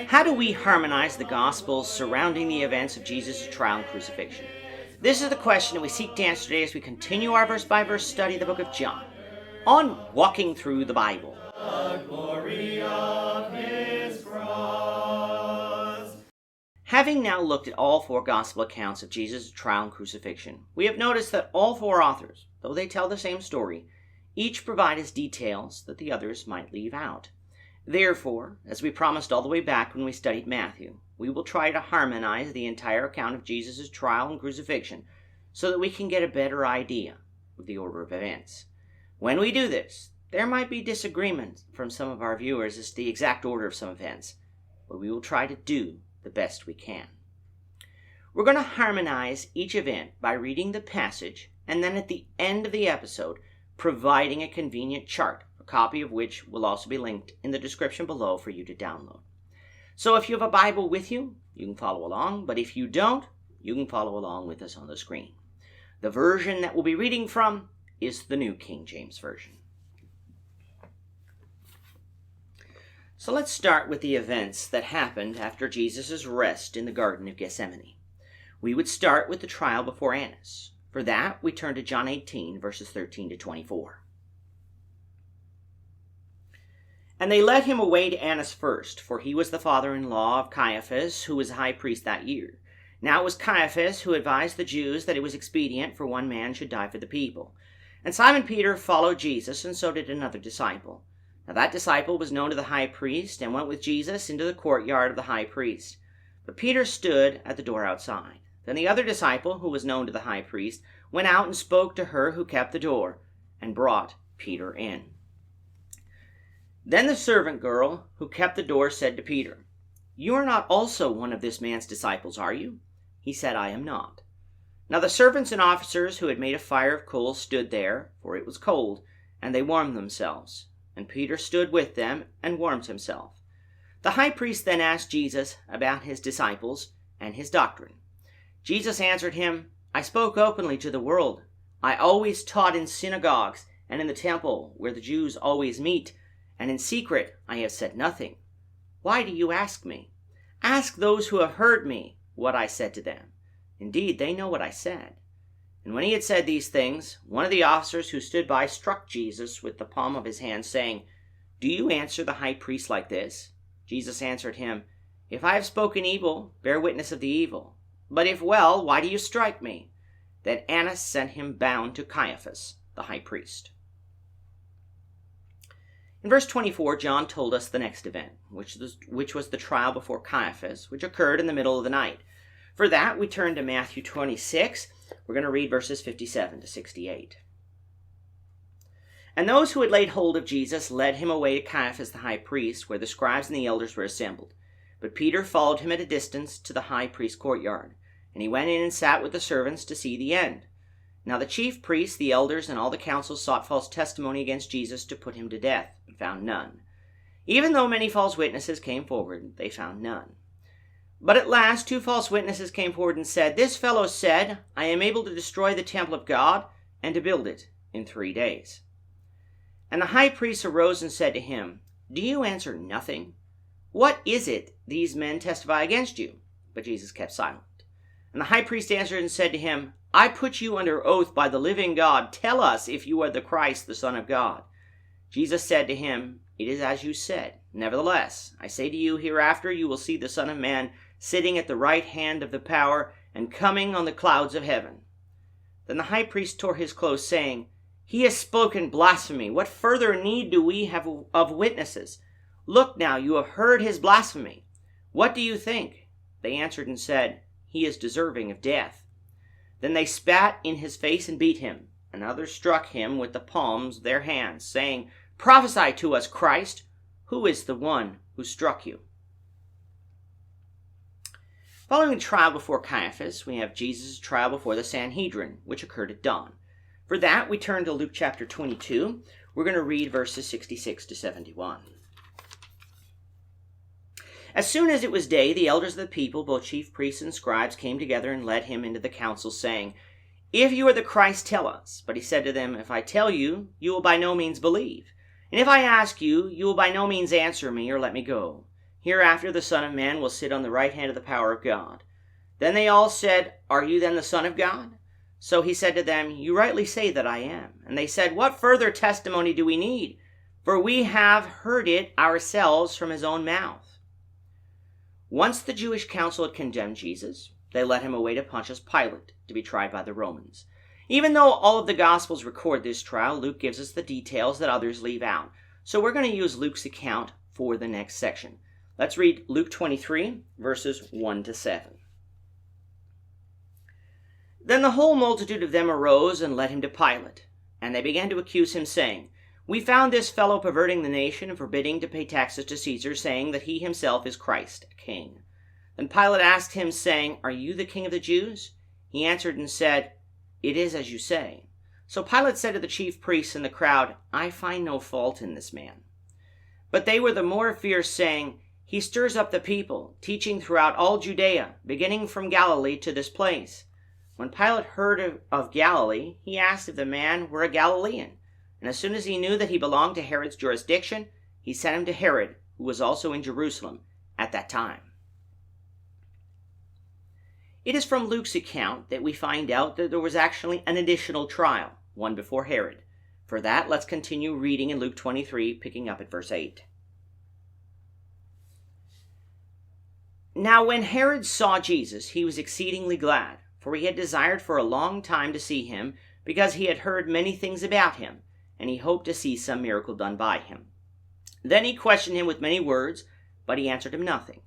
How do we harmonize the Gospels surrounding the events of Jesus' trial and crucifixion? This is the question that we seek to answer today as we continue our verse-by-verse study of the book of John on Walking Through the Bible. The glory of his cross. Having now looked at all four Gospel accounts of Jesus' trial and crucifixion, we have noticed that all four authors, though they tell the same story, each provide us details that the others might leave out. Therefore, as we promised all the way back when we studied Matthew, we will try to harmonize the entire account of Jesus' trial and crucifixion so that we can get a better idea of the order of events. When we do this, there might be disagreement from some of our viewers as to the exact order of some events, but we will try to do the best we can. We're going to harmonize each event by reading the passage and then at the end of the episode providing a convenient chart, a copy of which will also be linked in the description below for you to download. So if you have a Bible with you, you can follow along, but if you don't, you can follow along with us on the screen. The version that we'll be reading from is the New King James Version. So let's start with the events that happened after Jesus' rest in the Garden of Gethsemane. We would start with the trial before Annas. For that, we turn to John 18, verses 13 to 24. And they led him away to Annas first, for he was the father-in-law of Caiaphas, who was high priest that year. Now it was Caiaphas who advised the Jews that it was expedient for one man should die for the people. And Simon Peter followed Jesus, and so did another disciple. Now that disciple was known to the high priest, and went with Jesus into the courtyard of the high priest. But Peter stood at the door outside. Then the other disciple, who was known to the high priest, went out and spoke to her who kept the door, and brought Peter in. Then the servant girl who kept the door said to Peter, "You are not also one of this man's disciples, are you?" He said, "I am not." Now the servants and officers who had made a fire of coals stood there, for it was cold, and they warmed themselves. And Peter stood with them and warmed himself. The high priest then asked Jesus about his disciples and his doctrine. Jesus answered him, "I spoke openly to the world. I always taught in synagogues and in the temple where the Jews always meet, and in secret I have said nothing. Why do you ask me? Ask those who have heard me what I said to them. Indeed, they know what I said." And when he had said these things, one of the officers who stood by struck Jesus with the palm of his hand, saying, "Do you answer the high priest like this?" Jesus answered him, "If I have spoken evil, bear witness of the evil. But if well, why do you strike me?" Then Annas sent him bound to Caiaphas, the high priest. In verse 24, John told us the next event, which was the trial before Caiaphas, which occurred in the middle of the night. For that, we turn to Matthew 26. We're going to read verses 57 to 68. And those who had laid hold of Jesus led him away to Caiaphas the high priest, where the scribes and the elders were assembled. But Peter followed him at a distance to the high priest's courtyard, and he went in and sat with the servants to see the end. Now the chief priests, the elders, and all the council sought false testimony against Jesus to put him to death, but found none. Even though many false witnesses came forward, they found none. But at last 2 false witnesses came forward and said, "This fellow said, I am able to destroy the temple of God and to build it in 3 days." And the high priest arose and said to him, "Do you answer nothing? What is it these men testify against you?" But Jesus kept silent. And the high priest answered and said to him, "I put you under oath by the living God. Tell us if you are the Christ, the Son of God." Jesus said to him, "It is as you said. Nevertheless, I say to you, hereafter you will see the Son of Man sitting at the right hand of the power and coming on the clouds of heaven." Then the high priest tore his clothes, saying, "He has spoken blasphemy. What further need do we have of witnesses? Look now, you have heard his blasphemy. What do you think?" They answered and said, "He is deserving of death." Then they spat in his face and beat him, and others struck him with the palms of their hands, saying, "Prophesy to us, Christ. Who is the one who struck you?" Following the trial before Caiaphas, we have Jesus' trial before the Sanhedrin, which occurred at dawn. For that, we turn to Luke chapter 22. We're going to read verses 66 to 71. As soon as it was day, the elders of the people, both chief priests and scribes, came together and led him into the council, saying, "If you are the Christ, tell us." But he said to them, "If I tell you, you will by no means believe. And if I ask you, you will by no means answer me or let me go. Hereafter the Son of Man will sit on the right hand of the power of God." Then they all said, "Are you then the Son of God?" So he said to them, "You rightly say that I am." And they said, "What further testimony do we need? For we have heard it ourselves from his own mouth." Once the Jewish council had condemned Jesus, they led him away to Pontius Pilate to be tried by the Romans. Even though all of the Gospels record this trial, Luke gives us the details that others leave out. So we're going to use Luke's account for the next section. Let's read Luke 23, verses 1 to 7. Then the whole multitude of them arose and led him to Pilate. And they began to accuse him, saying, "We found this fellow perverting the nation and forbidding to pay taxes to Caesar, saying that he himself is Christ, a king." Then Pilate asked him, saying, "Are you the king of the Jews?" He answered and said, "It is as you say." So Pilate said to the chief priests and the crowd, "I find no fault in this man." But they were the more fierce, saying, "He stirs up the people, teaching throughout all Judea, beginning from Galilee to this place." When Pilate heard of Galilee, he asked if the man were a Galilean. And as soon as he knew that he belonged to Herod's jurisdiction, he sent him to Herod, who was also in Jerusalem at that time. It is from Luke's account that we find out that there was actually an additional trial, one before Herod. For that, let's continue reading in Luke 23, picking up at verse 8. Now when Herod saw Jesus, he was exceedingly glad, for he had desired for a long time to see him, because he had heard many things about him, and he hoped to see some miracle done by him. Then he questioned him with many words, but he answered him nothing.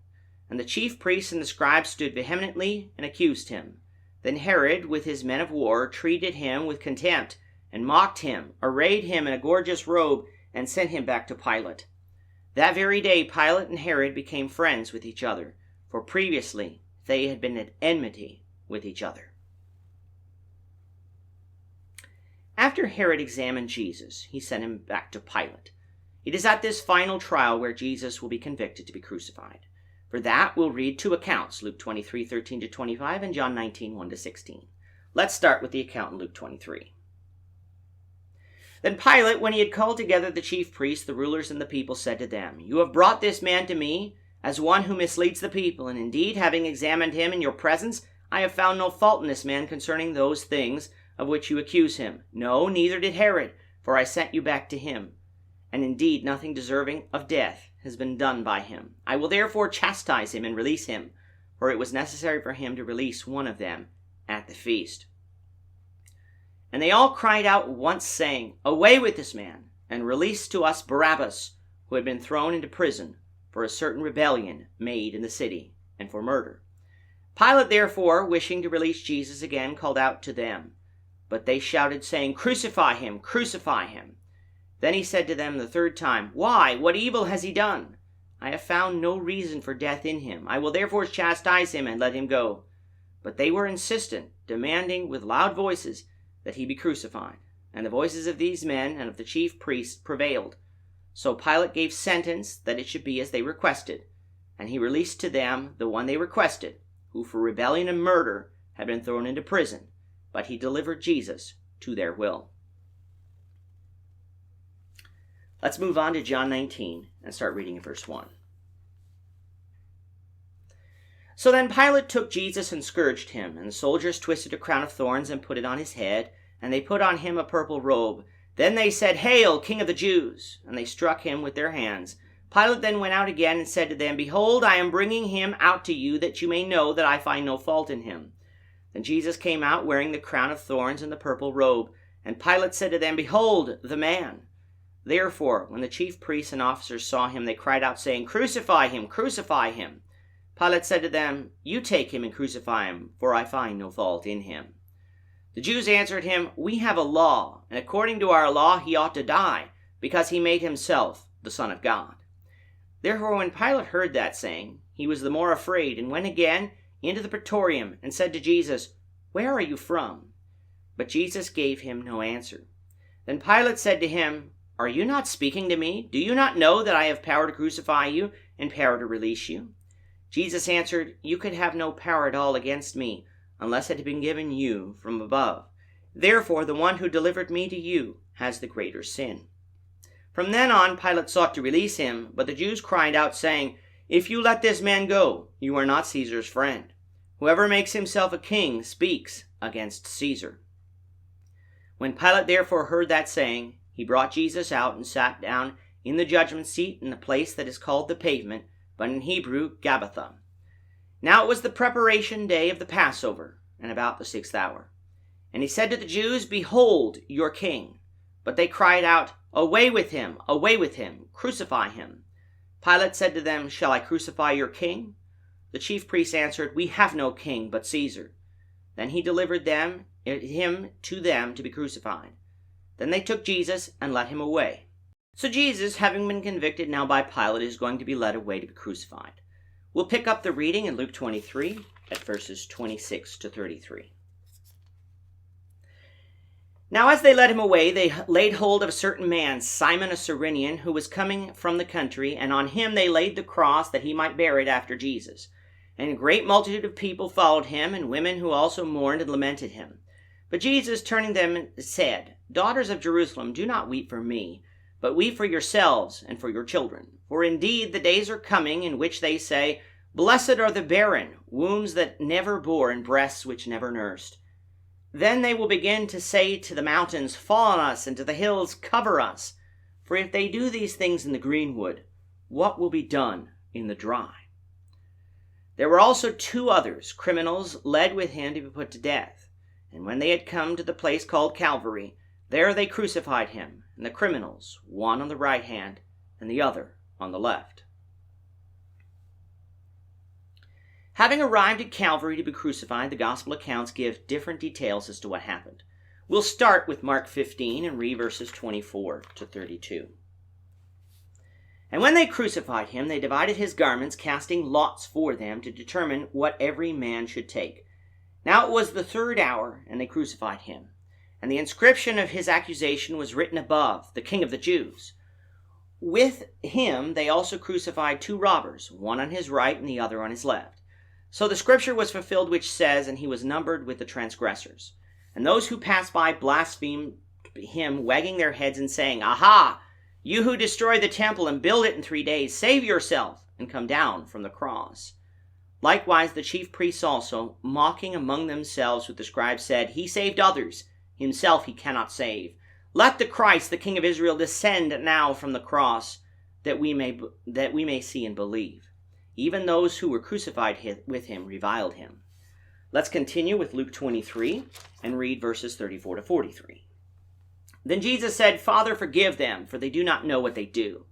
And the chief priests and the scribes stood vehemently and accused him. Then Herod, with his men of war, treated him with contempt, and mocked him, arrayed him in a gorgeous robe, and sent him back to Pilate. That very day Pilate and Herod became friends with each other, for previously they had been at enmity with each other. After Herod examined Jesus, he sent him back to Pilate. It is at this final trial where Jesus will be convicted to be crucified. For that, we'll read two accounts, Luke 23, 13 to 25, and John 19, 1 to 16. Let's start with the account in Luke 23. Then Pilate, when he had called together the chief priests, the rulers, and the people, said to them, "You have brought this man to me as one who misleads the people, and indeed, having examined him in your presence, I have found no fault in this man concerning those things of which you accuse him. No, neither did Herod, for I sent you back to him. And indeed, nothing deserving of death has been done by him. I will therefore chastise him and release him, for it was necessary for him to release one of them at the feast." And they all cried out once, saying, "Away with this man, and release to us Barabbas, who had been thrown into prison for a certain rebellion made in the city, and for murder." Pilate therefore, wishing to release Jesus again, called out to them. But they shouted, saying, "Crucify him! Crucify him!" Then he said to them the third time, "Why? What evil has he done? I have found no reason for death in him. I will therefore chastise him and let him go." But they were insistent, demanding with loud voices that he be crucified. And the voices of these men and of the chief priests prevailed. So Pilate gave sentence that it should be as they requested. And he released to them the one they requested, who for rebellion and murder had been thrown into prison. But he delivered Jesus to their will. Let's move on to John 19 and start reading in verse 1. So then Pilate took Jesus and scourged him, and the soldiers twisted a crown of thorns and put it on his head, and they put on him a purple robe. Then they said, "Hail, King of the Jews!" And they struck him with their hands. Pilate then went out again and said to them, "Behold, I am bringing him out to you, that you may know that I find no fault in him." Then Jesus came out wearing the crown of thorns and the purple robe. And Pilate said to them, "Behold, the man." Therefore, when the chief priests and officers saw him, they cried out, saying, "Crucify him! Crucify him!" Pilate said to them, "You take him and crucify him, for I find no fault in him." The Jews answered him, "We have a law, and according to our law he ought to die, because he made himself the Son of God." Therefore when Pilate heard that saying, he was the more afraid, and went again into the praetorium, and said to Jesus, "Where are you from?" But Jesus gave him no answer. Then Pilate said to him, "Are you not speaking to me? Do you not know that I have power to crucify you and power to release you?" Jesus answered, "You could have no power at all against me, unless it had been given you from above. Therefore the one who delivered me to you has the greater sin." From then on, Pilate sought to release him, but the Jews cried out, saying, "If you let this man go, you are not Caesar's friend. Whoever makes himself a king speaks against Caesar." When Pilate therefore heard that saying, he brought Jesus out and sat down in the judgment seat in the place that is called the Pavement, but in Hebrew, Gabbatha. Now it was the preparation day of the Passover, and about the 6th hour. And he said to the Jews, "Behold your king." But they cried out, "Away with him! Away with him! Crucify him!" Pilate said to them, "Shall I crucify your king?" The chief priests answered, "We have no king but Caesar." Then he delivered him to them to be crucified. Then they took Jesus and led him away. So Jesus, having been convicted now by Pilate, is going to be led away to be crucified. We'll pick up the reading in Luke 23 at verses 26 to 33. Now as they led him away, they laid hold of a certain man, Simon a Cyrenian, who was coming from the country, and on him they laid the cross that he might bear it after Jesus. And a great multitude of people followed him, and women who also mourned and lamented him. But Jesus, turning them, said, "Daughters of Jerusalem, do not weep for me, but weep for yourselves and for your children. For indeed the days are coming in which they say, 'Blessed are the barren, wombs that never bore, and breasts which never nursed.' Then they will begin to say to the mountains, 'Fall on us,' and to the hills, 'Cover us.' For if they do these things in the greenwood, what will be done in the dry?" There were also 2 others, criminals, led with him to be put to death. And when they had come to the place called Calvary, there they crucified him, and the criminals, one on the right hand and the other on the left. Having arrived at Calvary to be crucified, the gospel accounts give different details as to what happened. We'll start with Mark 15 and read verses 24 to 32. And when they crucified him, they divided his garments, casting lots for them to determine what every man should take. Now it was the 3rd hour, and they crucified him. And the inscription of his accusation was written above, "The King of the Jews." With him they also crucified 2 robbers, one on his right and the other on his left. So the scripture was fulfilled which says, "And he was numbered with the transgressors." And those who passed by blasphemed him, wagging their heads and saying, "Aha! You who destroy the temple and build it in 3 days, save yourself and come down from the cross." Likewise the chief priests also, mocking among themselves with the scribes, said, "He saved others, himself he cannot save. Let the Christ, the King of Israel, descend now from the cross, that we may see and believe." Even those who were crucified with him reviled him. Let's continue with Luke 23 and read verses 34 to 43. Then Jesus said, "Father, forgive them, for they do not know what they do."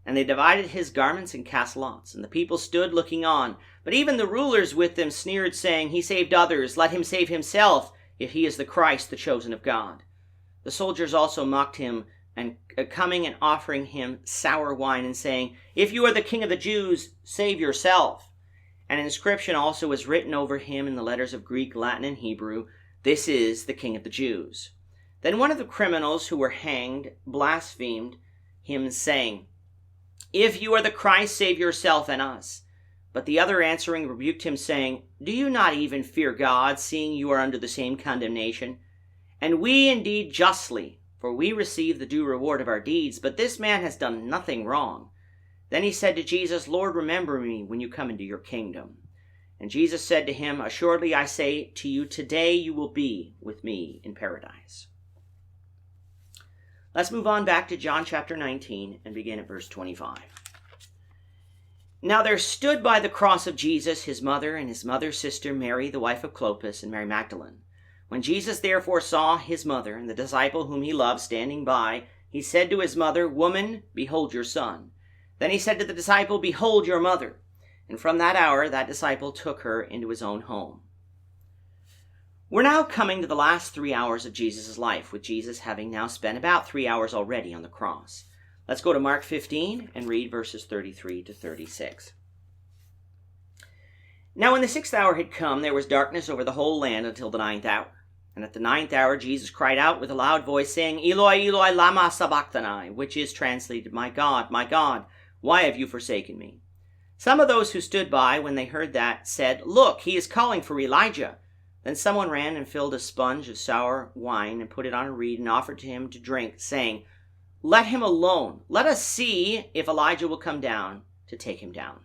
And they divided his garments and cast lots, and the people stood looking on. But even the rulers with them sneered, saying, "He saved others, let him save himself, if he is the Christ, the chosen of God." The soldiers also mocked him, and coming and offering him sour wine, and saying, "If you are the King of the Jews, save yourself." And an inscription also was written over him in the letters of Greek, Latin, and Hebrew, "This is the King of the Jews." Then one of the criminals who were hanged blasphemed him, saying, "If you are the Christ, save yourself and us." But the other answering rebuked him, saying, "Do you not even fear God, seeing you are under the same condemnation? And we indeed justly, for we receive the due reward of our deeds, but this man has done nothing wrong." Then he said to Jesus, "Lord, remember me when you come into your kingdom." And Jesus said to him, "Assuredly I say to you, today you will be with me in paradise." Let's move on back to John chapter 19 and begin at verse 25. Now there stood by the cross of Jesus his mother and his mother's sister Mary, the wife of Clopas, and Mary Magdalene. When Jesus therefore saw his mother and the disciple whom he loved standing by, he said to his mother, "Woman, behold your son." Then he said to the disciple, "Behold your mother." And from that hour that disciple took her into his own home. We're now coming to the last 3 hours of Jesus' life, with Jesus having now spent about 3 hours already on the cross. Let's go to Mark 15 and read verses 33 to 36. Now when the 6th hour had come, there was darkness over the whole land until the 9th hour. And at the 9th hour Jesus cried out with a loud voice, saying, "Eloi, Eloi, lama sabachthani," which is translated, my God, why have you forsaken me?" Some of those who stood by, when they heard that, said, "Look, he is calling for Elijah." Then someone ran and filled a sponge of sour wine and put it on a reed and offered to him to drink, saying, Let him alone. Let us see if Elijah will come down to take him down.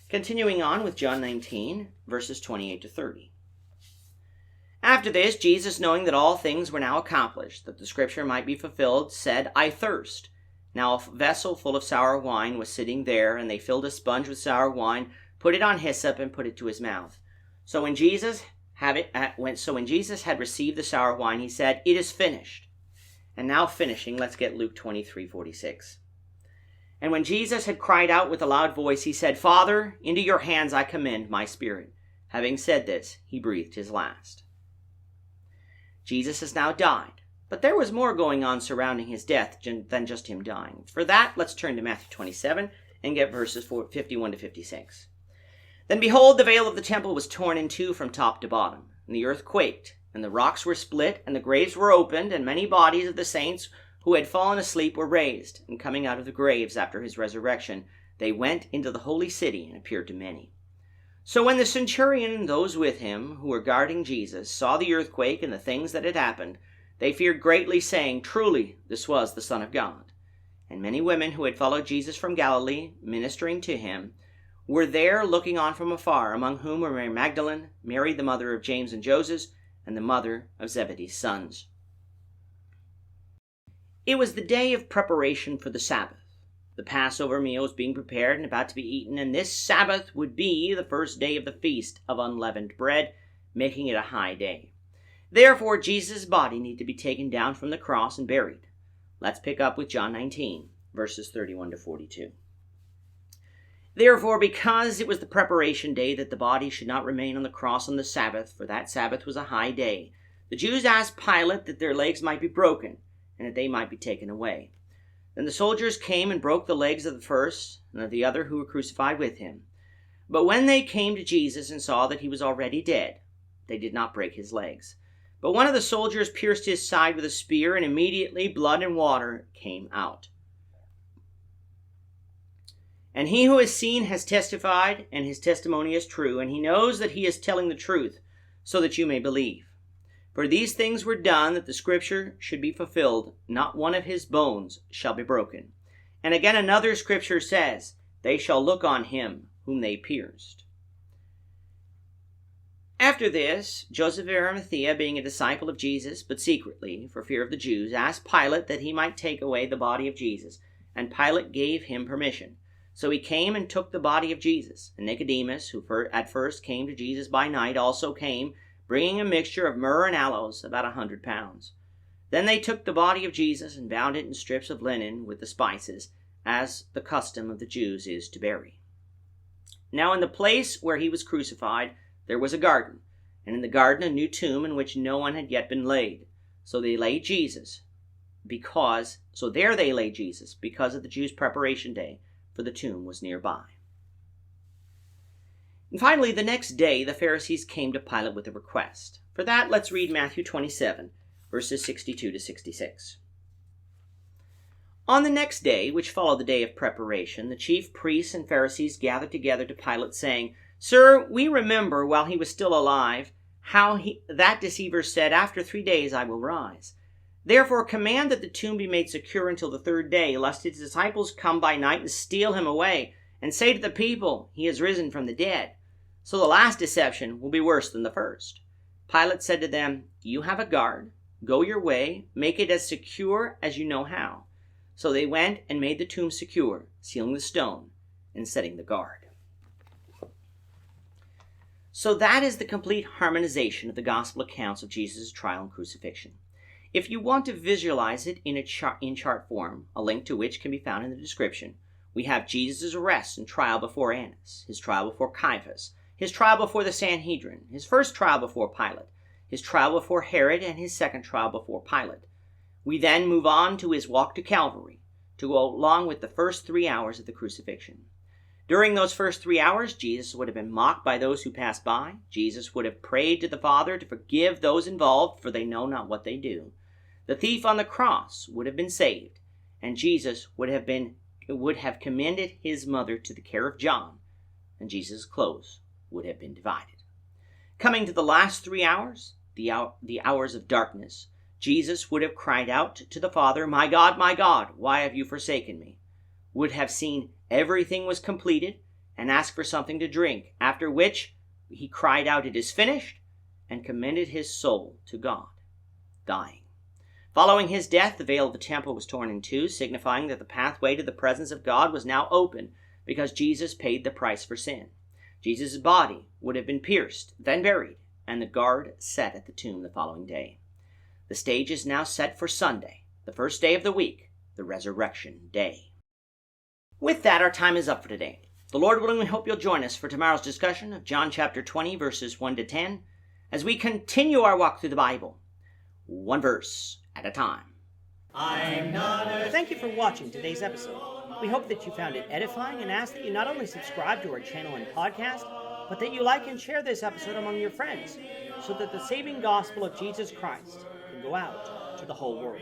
Continuing on with John 19, verses 28 to 30. After this, Jesus, knowing that all things were now accomplished, that the scripture might be fulfilled, said, I thirst. Now a vessel full of sour wine was sitting there, and they filled a sponge with sour wine, put it on hyssop, and put it to his mouth. So when Jesus had received the sour wine, he said, It is finished. And now finishing, let's get Luke 23:46. And when Jesus had cried out with a loud voice, he said, Father, into your hands I commend my spirit. Having said this, he breathed his last. Jesus has now died, but there was more going on surrounding his death than just him dying. For that, let's turn to Matthew 27 and get verses 51 to 56. Then behold, the veil of the temple was torn in two from top to bottom, and the earth quaked, and the rocks were split, and the graves were opened, and many bodies of the saints who had fallen asleep were raised, and coming out of the graves after his resurrection, they went into the holy city and appeared to many. So when the centurion and those with him who were guarding Jesus saw the earthquake and the things that had happened, they feared greatly, saying, Truly, this was the Son of God. And many women who had followed Jesus from Galilee, ministering to him, were there looking on from afar, among whom were Mary Magdalene, Mary the mother of James and Joseph, and the mother of Zebedee's sons. It was the day of preparation for the Sabbath. The Passover meal was being prepared and about to be eaten, and this Sabbath would be the first day of the feast of unleavened bread, making it a high day. Therefore, Jesus' body needed to be taken down from the cross and buried. Let's pick up with John 19, verses 31 to 42. Therefore, because it was the preparation day that the body should not remain on the cross on the Sabbath, for that Sabbath was a high day, the Jews asked Pilate that their legs might be broken, and that they might be taken away. Then the soldiers came and broke the legs of the first and of the other who were crucified with him. But when they came to Jesus and saw that he was already dead, they did not break his legs. But one of the soldiers pierced his side with a spear, and immediately blood and water came out. And he who has seen has testified, and his testimony is true, and he knows that he is telling the truth, so that you may believe. For these things were done that the scripture should be fulfilled, not one of his bones shall be broken. And again another scripture says, They shall look on him whom they pierced. After this, Joseph of Arimathea, being a disciple of Jesus, but secretly, for fear of the Jews, asked Pilate that he might take away the body of Jesus, and Pilate gave him permission. So he came and took the body of Jesus, and Nicodemus, who at first came to Jesus by night, also came, bringing a mixture of myrrh and aloes, about 100 pounds. Then they took the body of Jesus and bound it in strips of linen with the spices, as the custom of the Jews is to bury. Now in the place where he was crucified there was a garden, and in the garden a new tomb in which no one had yet been laid. So there they laid Jesus, because of the Jews' preparation day, for the tomb was nearby. And finally, the next day, the Pharisees came to Pilate with a request. For that, let's read Matthew 27, verses 62 to 66. On the next day, which followed the day of preparation, the chief priests and Pharisees gathered together to Pilate, saying, Sir, we remember, while he was still alive, how that deceiver said, After 3 days I will rise. Therefore command that the tomb be made secure until the 3rd day, lest his disciples come by night and steal him away, and say to the people, He has risen from the dead. So the last deception will be worse than the first. Pilate said to them, You have a guard. Go your way. Make it as secure as you know how. So they went and made the tomb secure, sealing the stone and setting the guard. So that is the complete harmonization of the gospel accounts of Jesus' trial and crucifixion. If you want to visualize it in chart form, a link to which can be found in the description, we have Jesus' arrest and trial before Annas, his trial before Caiaphas, his trial before the Sanhedrin, his first trial before Pilate, his trial before Herod, and his second trial before Pilate. We then move on to his walk to Calvary, to go along with the first 3 hours of the crucifixion. During those first 3 hours, Jesus would have been mocked by those who passed by. Jesus would have prayed to the Father to forgive those involved, for they know not what they do. The thief on the cross would have been saved, and Jesus would have commended his mother to the care of John, and Jesus' clothes would have been divided. Coming to the last 3 hours, the hours of darkness, Jesus would have cried out to the Father, my God, why have you forsaken me? Would have seen everything was completed and asked for something to drink, after which he cried out, it is finished, and commended his soul to God, dying. Following his death, the veil of the temple was torn in two, signifying that the pathway to the presence of God was now open because Jesus paid the price for sin. Jesus' body would have been pierced, then buried, and the guard set at the tomb the following day. The stage is now set for Sunday, the first day of the week, the Resurrection Day. With that, our time is up for today. The Lord willing, we hope you'll join us for tomorrow's discussion of John chapter 20, verses 1 to 10, as we continue our walk through the Bible, one verse at a time. Thank you for watching today's episode. We hope that you found it edifying and ask that you not only subscribe to our channel and podcast, but that you like and share this episode among your friends, so that the saving gospel of Jesus Christ can go out to the whole world.